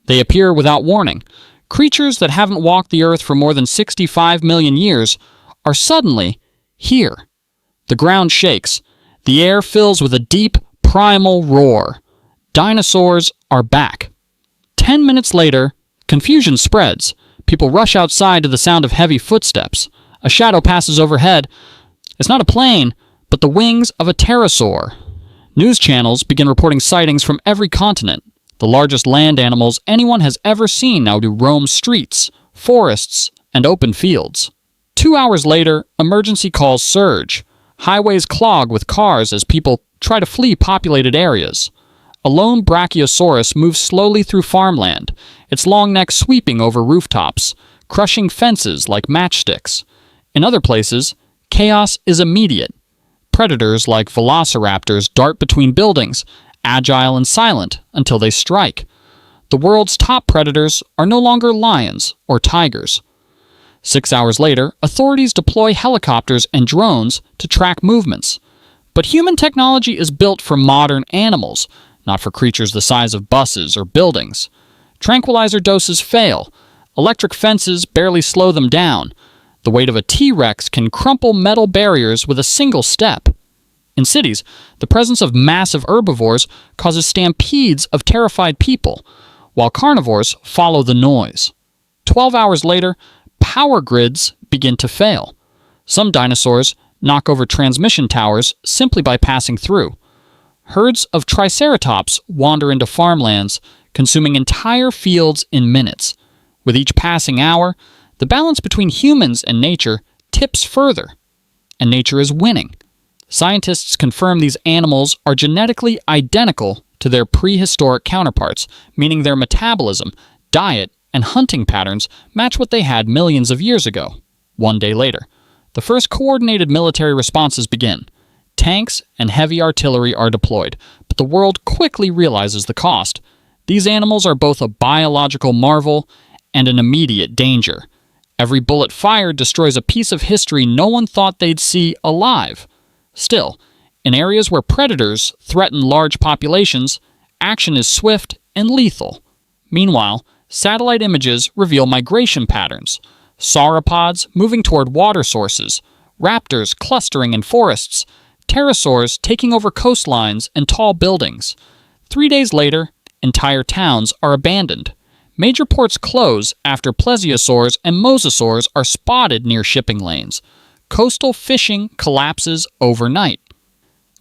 They appear without warning. Creatures that haven't walked the earth for more than 65 million years are suddenly here. The ground shakes. The air fills with a deep, primal roar. Dinosaurs are back. 10 minutes later, confusion spreads. People rush outside to the sound of heavy footsteps. A shadow passes overhead. It's not a plane, but the wings of a pterosaur. News channels begin reporting sightings from every continent. The largest land animals anyone has ever seen now do roam streets, forests, and open fields. 2 hours later, emergency calls surge. Highways clog with cars as people try to flee populated areas. A lone brachiosaurus moves slowly through farmland, its long neck sweeping over rooftops, crushing fences like matchsticks. In other places, chaos is immediate. Predators like velociraptors dart between buildings, agile and silent until they strike. The world's top predators are no longer lions or tigers. 6 hours later, authorities deploy helicopters and drones to track movements. But human technology is built for modern animals, not for creatures the size of buses or buildings. Tranquilizer doses fail. Electric fences barely slow them down. The weight of a T-Rex can crumple metal barriers with a single step. In cities, the presence of massive herbivores causes stampedes of terrified people, while carnivores follow the noise. 12 hours later, power grids begin to fail. Some dinosaurs knock over transmission towers simply by passing through. Herds of triceratops wander into farmlands, consuming entire fields in minutes. With each passing hour, the balance between humans and nature tips further, and nature is winning. Scientists confirm these animals are genetically identical to their prehistoric counterparts, meaning their metabolism, diet, and hunting patterns match what they had millions of years ago. 1 day later, the first coordinated military responses begin. Tanks and heavy artillery are deployed, but the world quickly realizes the cost. These animals are both a biological marvel and an immediate danger. Every bullet fired destroys a piece of history no one thought they'd see alive. Still, in areas where predators threaten large populations, action is swift and lethal. Meanwhile, satellite images reveal migration patterns. Sauropods moving toward water sources, raptors clustering in forests, pterosaurs taking over coastlines and tall buildings. 3 days later, entire towns are abandoned. Major ports close after plesiosaurs and mosasaurs are spotted near shipping lanes. Coastal fishing collapses overnight.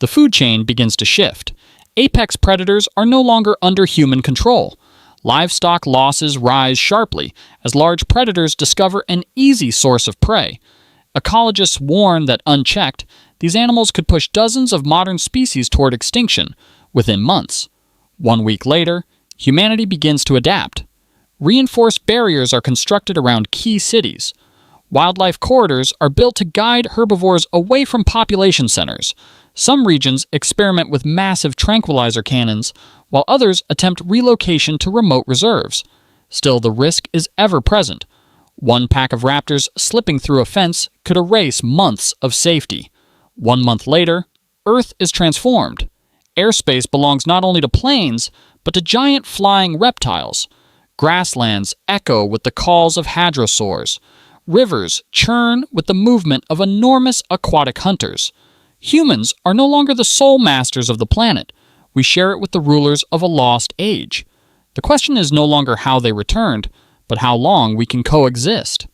The food chain begins to shift. Apex predators are no longer under human control. Livestock losses rise sharply as large predators discover an easy source of prey. Ecologists warn that unchecked, these animals could push dozens of modern species toward extinction within months. 1 week later, humanity begins to adapt. Reinforced barriers are constructed around key cities. Wildlife corridors are built to guide herbivores away from population centers. Some regions experiment with massive tranquilizer cannons, while others attempt relocation to remote reserves. Still, the risk is ever present. One pack of raptors slipping through a fence could erase months of safety. 1 month later, Earth is transformed. Airspace belongs not only to planes, but to giant flying reptiles. Grasslands echo with the calls of hadrosaurs. Rivers churn with the movement of enormous aquatic hunters. Humans are no longer the sole masters of the planet. We share it with the rulers of a lost age. The question is no longer how they returned, but how long we can coexist.